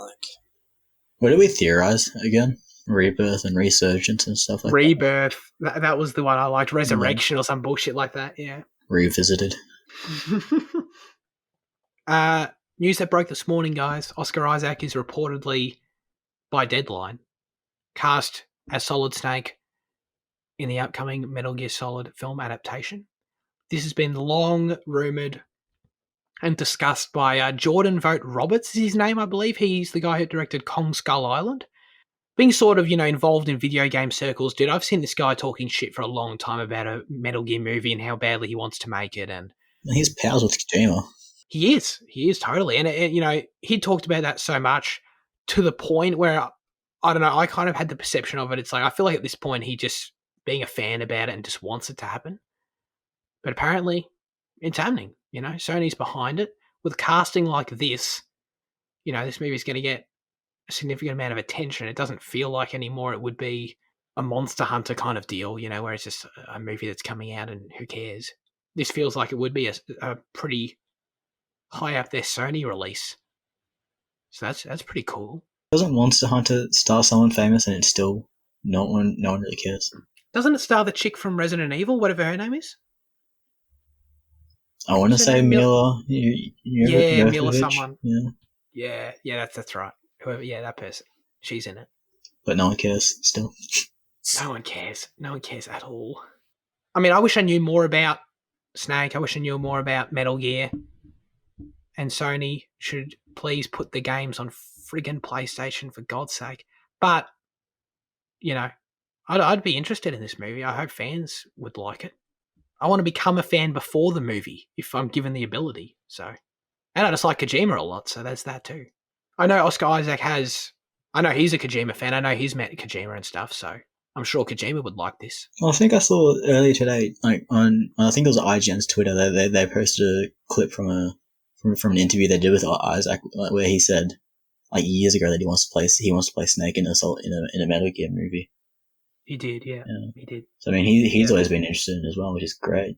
What did we theorize again? Rebirth and Resurgence and stuff like Rebirth. That was the one I liked. Resurrection or some bullshit like that, yeah. Revisited. News that broke this morning, guys. Oscar Isaac is reportedly, by Deadline, cast as Solid Snake in the upcoming Metal Gear Solid film adaptation. This has been long rumoured and discussed by Jordan Vogt Roberts is his name, I believe. He's the guy who directed Kong Skull Island. Being sort of, involved in video game circles, dude, I've seen this guy talking shit for a long time about a Metal Gear movie and how badly he wants to make it. And he's pals with Kojima. He is totally. And, he talked about that so much to the point where, I don't know, I kind of had the perception of it. It's like, I feel like at this point he just being a fan about it and just wants it to happen. But apparently it's happening, Sony's behind it. With casting like this, this movie's going to get a significant amount of attention. It doesn't feel like anymore it would be a Monster Hunter kind of deal, where it's just a movie that's coming out and who cares. This feels like it would be a pretty high up their Sony release. So that's pretty cool. Doesn't Monster Hunter star someone famous and it's still no one really cares? Doesn't it star the chick from Resident Evil, whatever her name is? I want to say Mila. Mila someone. Yeah, that's right. Whoever, that person. She's in it. But no one cares still. No one cares. No one cares at all. I mean, I wish I knew more about Snake. I wish I knew more about Metal Gear. And Sony should please put the games on friggin' PlayStation, for God's sake. But, I'd be interested in this movie. I hope fans would like it. I want to become a fan before the movie if I'm given the ability. So, and I just like Kojima a lot, so there's that too. I know Oscar Isaac I know he's a Kojima fan. I know he's met Kojima and stuff, so I'm sure Kojima would like this. Well, I think I saw earlier today, like on I think it was IGN's Twitter, they posted a clip from an interview they did with Isaac, where he said, like years ago, that he wants to play Snake in a Metal Gear movie. He did, yeah. He did. So I mean, he's always been interested in it as well, which is great.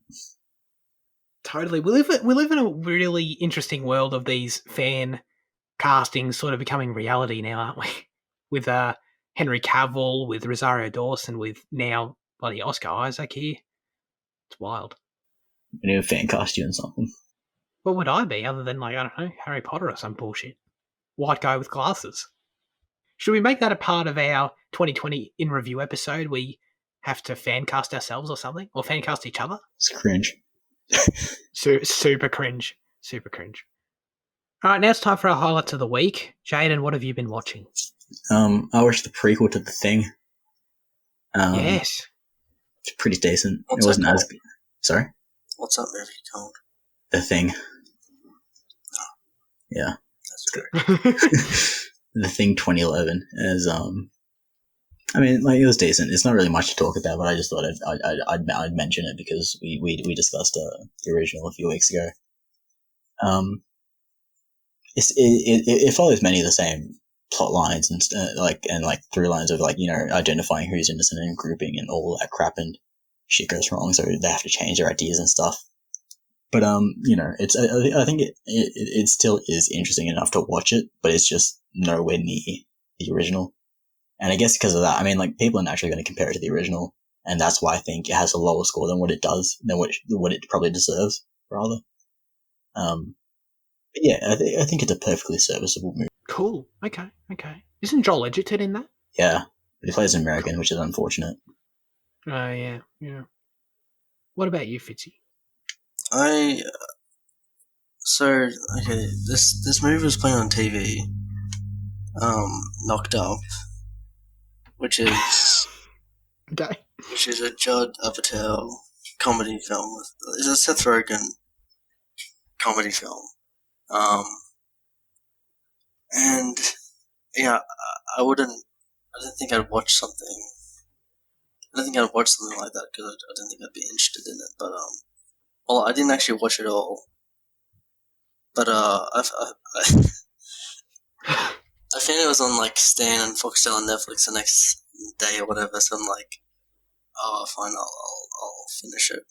Totally, we live in a really interesting world of these fan castings sort of becoming reality now, aren't we? With Henry Cavill, with Rosario Dawson, with now bloody Oscar Isaac here. It's wild. We need a fan cast you in something. What would I be other than, like, I don't know, Harry Potter or some bullshit? White guy with glasses. Should we make that a part of our 2020 in review episode? We have to fan cast ourselves or something, or fan cast each other. It's cringe. Super cringe. Super cringe. All right, now it's time for our highlights of the week. Jaden, what have you been watching? I watched the prequel to The Thing. Yes. It's pretty decent. What's it wasn't that as good. Sorry? What's that movie called? The Thing. Oh. Yeah. That's correct. The Thing 2011 is I mean, like, it was decent. It's not really much to talk about, but I just thought I'd mention it because we discussed the original a few weeks ago. It follows many of the same plot lines and through lines of, like, identifying who's innocent and grouping and all that crap, and shit goes wrong, so they have to change their ideas and stuff. But it's I think it still is interesting enough to watch it, but it's just nowhere near the original. And I guess because of that, I mean, like, people are naturally going to compare it to the original, and that's why I think it has a lower score than what it does, than what it probably deserves, rather. But yeah, I think it's a perfectly serviceable movie. Cool. Okay. Isn't Joel Edgerton in that? Yeah, but he plays an American, which is unfortunate. Oh, yeah. What about you, Fitzy? This movie was playing on TV, Knocked Up, which is Okay. which is a Judd Apatow comedy film. It's a Seth Rogen comedy film, and yeah, I didn't think I'd watch something. I didn't think I'd watch something like that because I didn't think I'd be interested in it. But well, I didn't actually watch it all. But I found it was on, like, Stan and Foxtel on Netflix the next day or whatever. So I'm like, oh, fine, I'll finish it.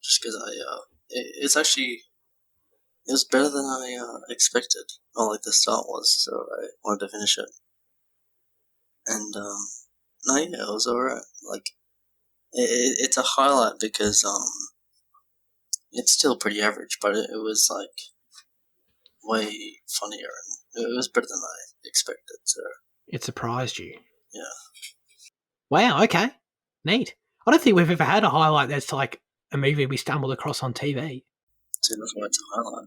Just because it was better than I expected. Or, like, the start was, so I wanted to finish it. And no, yeah, it was alright. Like, it's a highlight because it's still pretty average, but it was, like, way funnier, and it was better than I expected. So It surprised you. Wow, okay. Neat. I don't think we've ever had a highlight that's like a movie we stumbled across on TV. So that's why it's a highlight.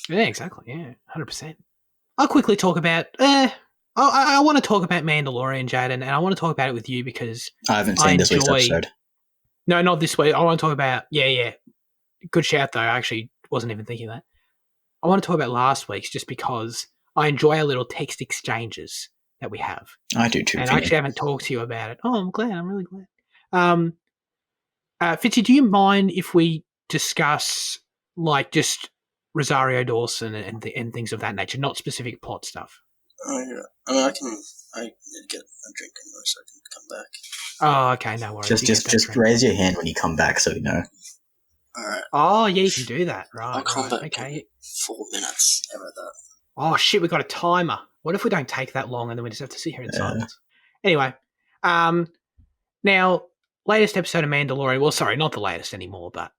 Yeah. Yeah, exactly. Yeah, 100%. I'll quickly talk about. I want to talk about Mandalorian, Jaden, and I want to talk about it with you because I haven't seen this week's episode. No, not this week. I want to talk about. Yeah. Good shout though. I actually wasn't even thinking of that. I want to talk about last week's just because I enjoy our little text exchanges that we have. I do too. And I actually haven't talked to you about it. Oh, I'm glad. I'm really glad. Fitzy, do you mind if we discuss like just Rosario Dawson and things of that nature, not specific plot stuff? Oh yeah. I mean, I need to get a drink anyway, so I can come back. Oh, okay. No worries. Just raise your hand when you come back, so we know. All right. Oh yeah, you can do that. Right. I'll come back. Okay. In 4 minutes. How about that? Oh shit, we got a timer. What if we don't take that long and then we just have to sit here in silence? Anyway, now latest episode of Mandalorian. Well, sorry, not the latest anymore, but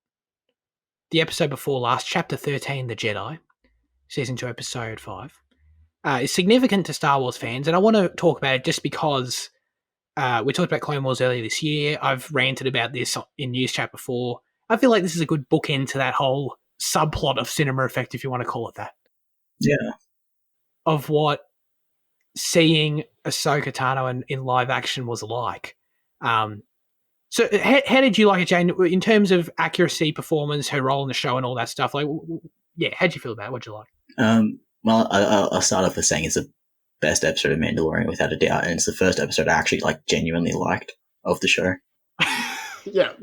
the episode before last, chapter 13, The Jedi, season 2, episode 5, is significant to Star Wars fans, and I want to talk about it just because we talked about Clone Wars earlier this year. I've ranted about this in News Chat before. I feel like this is a good bookend to that whole subplot of Cinema Effect, if you want to call it that. Yeah. Of what seeing Ahsoka Tano in live action was like. So how did you like it, Jane, in terms of accuracy, performance, her role in the show and all that stuff? Like, yeah, how'd you feel about it? What'd you like? Well, I'll start off with saying it's the best episode of Mandalorian without a doubt, and it's the first episode I actually like genuinely liked of the show. Yeah.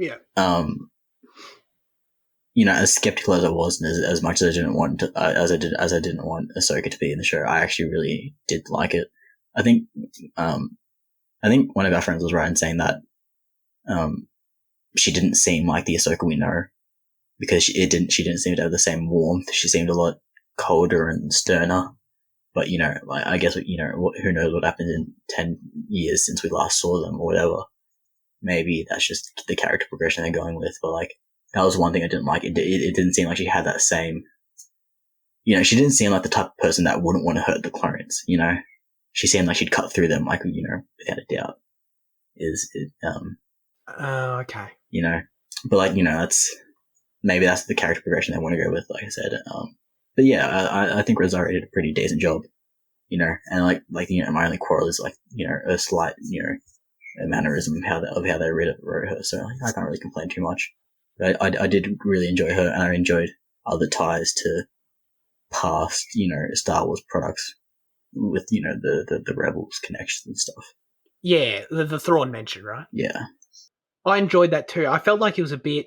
You know, as skeptical as I was, and as much as I didn't want I didn't want Ahsoka to be in the show, I actually really did like it. I think one of our friends was right in saying that she didn't seem like the Ahsoka we know, because she didn't seem to have the same warmth. She seemed a lot colder and sterner. But you know, I guess who knows what happened in 10 years since we last saw them or whatever. Maybe that's just the character progression they're going with. But like, that was one thing I didn't like. It didn't seem like she had that same. You know, she didn't seem like the type of person that wouldn't want to hurt the clones. You know, she seemed like she'd cut through them, like, you know, without a doubt. Okay. You know, but like, you know, that's the character progression they want to go with, like I said. But yeah, I think Rosario did a pretty decent job, you know, and like, you know, my only quarrel is like, you know, a slight, you know, a mannerism of how they wrote her. So I can't really complain too much. But I did really enjoy her, and I enjoyed other ties to past, you know, Star Wars products with, you know, the Rebels connections and stuff. Yeah, the Thrawn mention, right? Yeah. I enjoyed that too. I felt like it was a bit.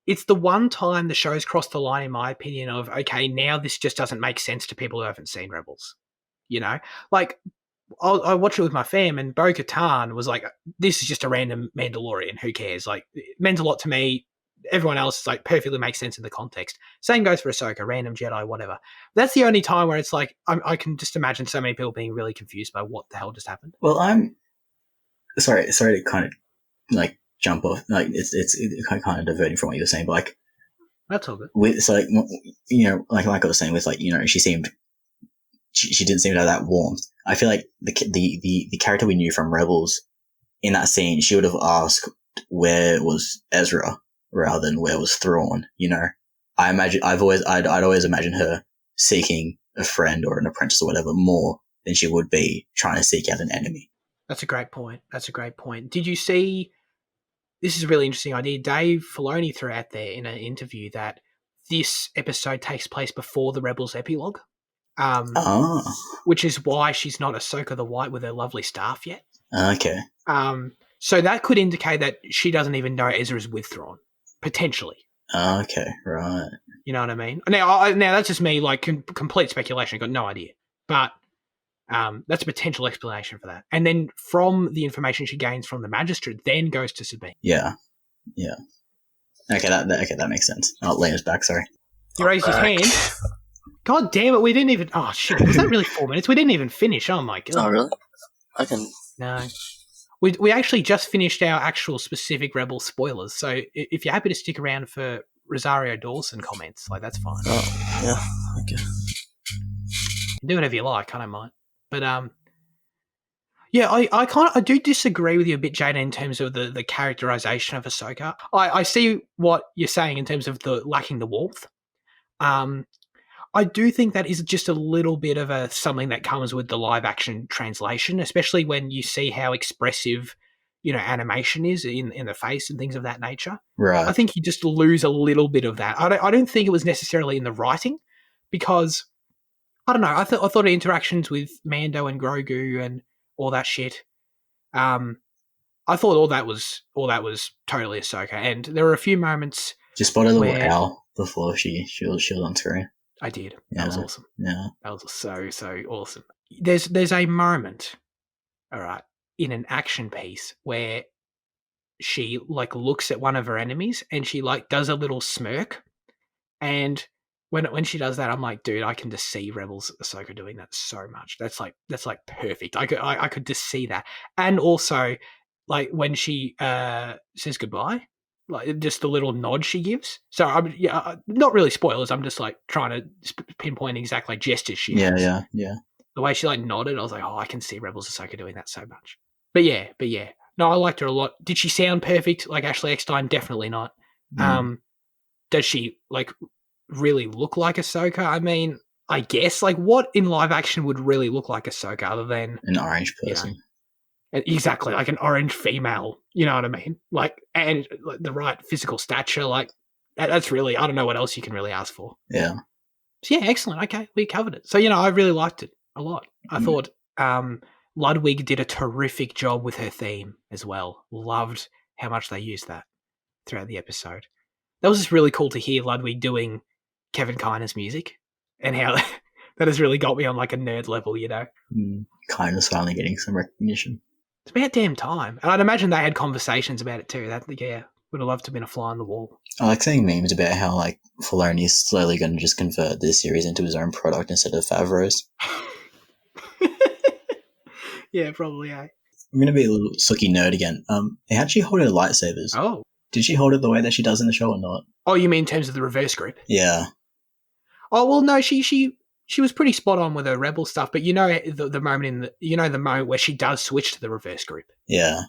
It's the one time the show's crossed the line, in my opinion, of, okay, now this just doesn't make sense to people who haven't seen Rebels. You know? Like, I watched it with my fam, and Bo-Katan was like, this is just a random Mandalorian. Who cares? Like, it meant a lot to me. Everyone else, like, perfectly makes sense in the context. Same goes for Ahsoka, random Jedi, whatever. That's the only time where it's like, I can just imagine so many people being really confused by what the hell just happened. Well, I'm sorry to kind of, like, jump off, like, it's kind of diverting from what you were saying, but like, that's all good. So like, you know, like I was saying with, like, you know, she didn't seem to have that warmth. I feel like the character we knew from Rebels in that scene, she would have asked where was Ezra rather than where was Thrawn. You know, I'd always imagine her seeking a friend or an apprentice or whatever more than she would be trying to seek out an enemy. That's a great point. Did you see? This is a really interesting idea. Dave Filoni threw out there in an interview that this episode takes place before the Rebels epilogue, which is why she's not Ahsoka the White with her lovely staff yet. Okay. So that could indicate that she doesn't even know Ezra's with Thrawn, potentially. Okay, right. You know what I mean? Now that's just me, like, complete speculation. I've got no idea. But that's a potential explanation for that. And then from the information she gains from the magistrate, then goes to Sabine. Yeah. Okay, that makes sense. Oh, Liam's back. Sorry. He raised his hand. God damn it! We didn't even. Oh shit! Was that really 4 minutes? We didn't even finish. Oh my god. Oh really? I can. No. We actually just finished our actual specific Rebel spoilers. So if you're happy to stick around for Rosario Dawson comments, like, that's fine. Oh yeah. Okay. Do whatever you like. I don't mind. But Yeah, I do disagree with you a bit, Jada, in terms of the characterization of Ahsoka. I see what you're saying in terms of the lacking the warmth. Um, I do think that is just a little bit of something that comes with the live action translation, especially when you see how expressive, animation is in the face and things of that nature. I Right. think you just lose a little bit of that. I don't think it was necessarily in the writing, because I don't know. I thought the interactions with Mando and Grogu and all that shit. Um, I thought all that was totally Ahsoka, and there were a few moments Just spot a little where owl before she was on screen. I did. That was Yeah. awesome. Yeah. That was so awesome. There's a moment, all right, in an action piece where she like looks at one of her enemies and she like does a little smirk, and when she does that, I'm like, dude, I can just see Rebels Ahsoka doing that so much. That's like perfect. I could just see that, and also like when she says goodbye, like just the little nod she gives. So not really spoilers. I'm just like trying to pinpoint exact like gestures she Yeah. has. Yeah. Yeah. The way she like nodded, I was like, oh, I can see Rebels Ahsoka doing that so much. But yeah. No, I liked her a lot. Did she sound perfect like Ashley Eckstein? Definitely not. Mm. Does she like really look like Ahsoka? I mean, I guess like what in live action would really look like Ahsoka other than An orange person. exactly like an orange female? You know what I mean? Like and like, the right physical stature. Like that's really, I don't know what else you can really ask for. Yeah. So yeah, excellent. Okay, we covered it. So I really liked it a lot. I thought Ludwig did a terrific job with her theme as well. Loved how much they used that throughout the episode. That was just really cool to hear Ludwig doing Kevin Kiner's music, and how that has really got me on like a nerd level. Kind of finally getting some recognition. It's about damn time. And I'd imagine they had conversations about it too. That would have loved to have been a fly on the wall. I like seeing memes about how like Filoni is slowly going to just convert this series into his own product instead of Favreau's. Yeah, probably. I'm going to be a little sucky nerd again. How'd she hold her lightsabers? Oh. Did she hold it the way that she does in the show or not? Oh, you mean in terms of the reverse grip? Yeah. Oh well, no, she was pretty spot on with her rebel stuff, but the moment the moment where she does switch to the reverse grip. Yeah.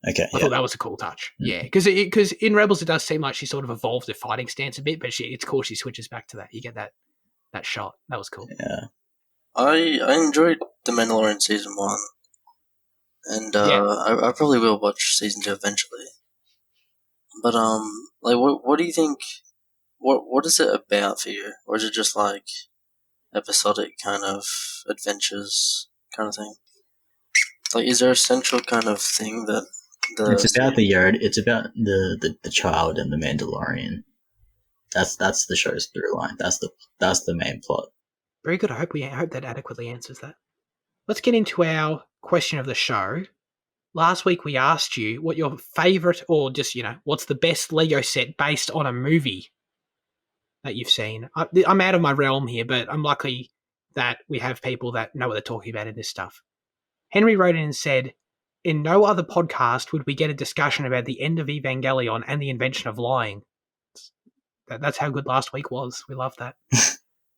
Okay. I thought that was a cool touch. Yeah, because in Rebels it does seem like she sort of evolved her fighting stance a bit, but it's cool she switches back to that. You get that shot. That was cool. Yeah. I enjoyed The Mandalorian season 1, and I probably will watch season 2 eventually. But like, what do you think? What is it about for you, or is it just like episodic kind of adventures kind of thing? Like, is there a central kind of thing that it's about the Yod? It's about the child and the Mandalorian. That's the show's through line. That's the main plot. Very good. I hope that adequately answers that. Let's get into our question of the show. Last week we asked you what your favourite, or just what's the best Lego set based on a movie that you've seen. I'm out of my realm here, but I'm lucky that we have people that know what they're talking about in this stuff. Henry wrote in and said, in no other podcast would we get a discussion about the end of Evangelion and the invention of lying. That's how good last week was. We loved that.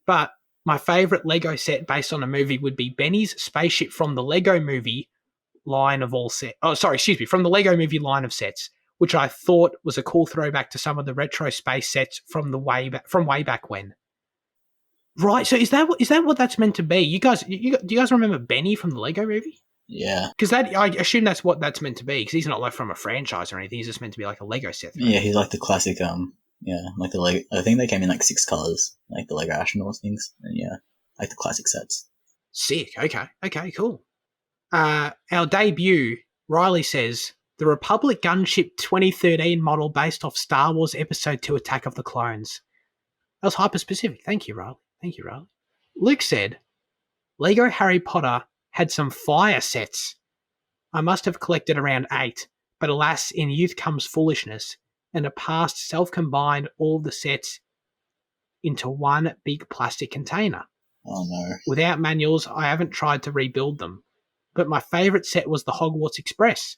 But my favourite Lego set based on a movie would be Benny's spaceship from the Lego movie line of all sets. Oh, sorry, excuse me, from the Lego movie line of sets, which I thought was a cool throwback to some of the retro space sets from way back when. Right, so is that what that's meant to be? Do you guys remember Benny from the Lego movie? Yeah. Because I assume that's what that's meant to be, because he's not like from a franchise or anything. He's just meant to be like a Lego set. Yeah, he's like the classic, like the Lego. I think they came in like 6 colors, like the Lego astronauts things, and yeah, like the classic sets. Sick. Okay, cool. Our debut, Riley says, the Republic Gunship 2013 model based off Star Wars Episode 2 Attack of the Clones. That was hyper-specific. Thank you, Riley. Luke said, Lego Harry Potter had some fire sets. I must have collected around 8, but alas, in youth comes foolishness, and the past self-combined all the sets into one big plastic container. Oh no. Without manuals, I haven't tried to rebuild them. But my favourite set was the Hogwarts Express.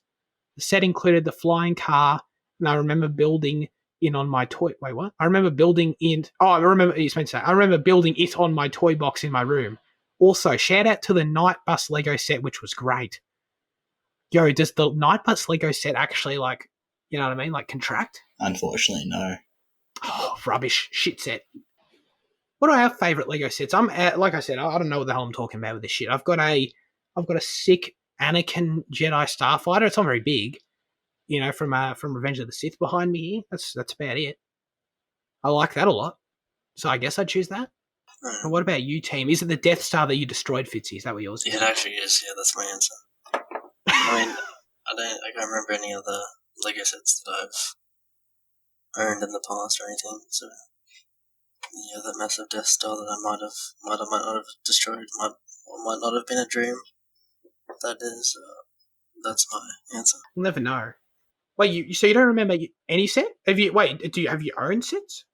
The set included the flying car, and I remember building in on my toy. Wait, what? I remember building in. Oh, I remember. You meant to say. I remember building it on my toy box in my room. Also, shout out to the Night Bus Lego set, which was great. Yo, does the Night Bus Lego set actually, like, you know what I mean, like, contract? Unfortunately, no. Oh, rubbish. Shit set. What are our favourite Lego sets? I'm like I said, I don't know what the hell I'm talking about with this shit. I've got a sick Anakin Jedi Starfighter. It's not very big, you know, from Revenge of the Sith behind me here. That's about it. I like that a lot, so I guess I'd choose that. But what about you, team? Is it the Death Star that you destroyed, Fitzy? Is that what yours is? Yeah, it actually is. Yeah, that's my answer. I mean, I can't remember any other Lego sets that I've owned in the past or anything. So yeah, the massive Death Star that I might not have destroyed might not have been a dream. That is, that's my answer. We'll never know. Wait, so you don't remember any set? Have you owned sets?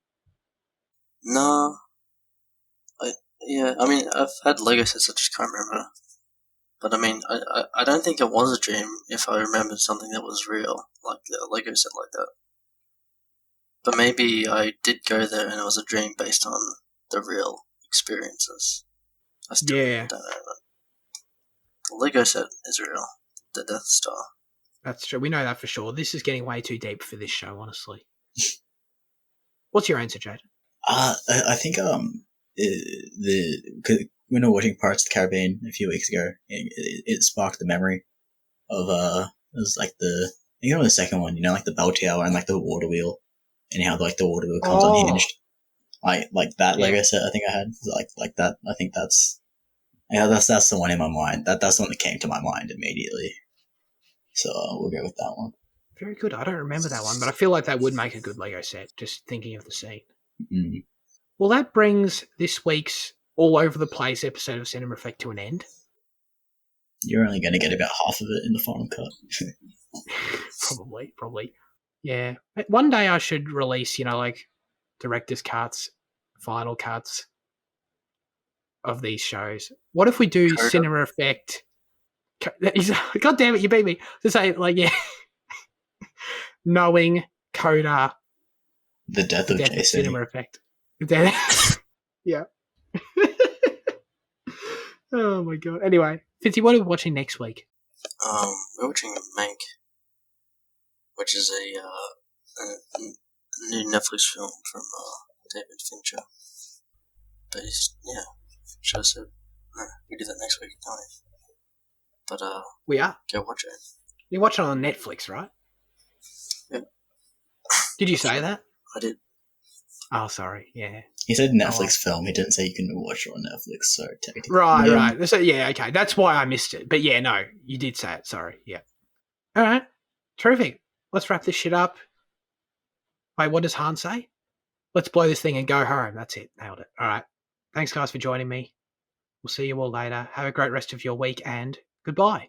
No, I mean, I've had Lego sets. I just can't remember. But I mean, I don't think it was a dream if I remembered something that was real, like a Lego set like that. But maybe I did go there and it was a dream based on the real experiences. I still don't know. The Lego set is real. The Death Star. That's true. We know that for sure. This is getting way too deep for this show, honestly. What's your answer, Jade? I think when we were watching Pirates of the Caribbean a few weeks ago, it sparked the memory of it was like the second one, you know, like the bell tower and like the water wheel, and how like the water wheel comes unhinged, like that Lego set. I think I had like that. I think that's the one in my mind. That's the one that came to my mind immediately. So we'll go with that one. Very good. I don't remember that one, but I feel like that would make a good Lego set, just thinking of the scene. Mm. Well, that brings this week's all over the place episode of Cinema Effect to an end. You're only going to get about half of it in the final cut. Probably. Yeah. One day I should release, you know, like director's cuts, final cuts of these shows. What if we do Cinema Effect? God damn it, you beat me. To say, like, yeah. Knowing Coda. The death of JC. Cinema Effect. Yeah. Oh my god. Anyway, Fitzy, what are we watching next week? We're watching Mank, which is a new Netflix film from David Fincher. Based, yeah. Should I say? No, we do that next week, don't we? But we are. Go watch it. You're watching it on Netflix, right? Yeah. Did you say that? I did. Oh, sorry. Yeah. He said Netflix film. He didn't say you can watch it on Netflix. So technically, right. So yeah, okay. That's why I missed it. But yeah, no, you did say it. Sorry. Yeah. All right. Terrific. Let's wrap this shit up. Wait, what does Han say? Let's blow this thing and go home. That's it. Nailed it. All right. Thanks, guys, for joining me. We'll see you all later. Have a great rest of your week and goodbye.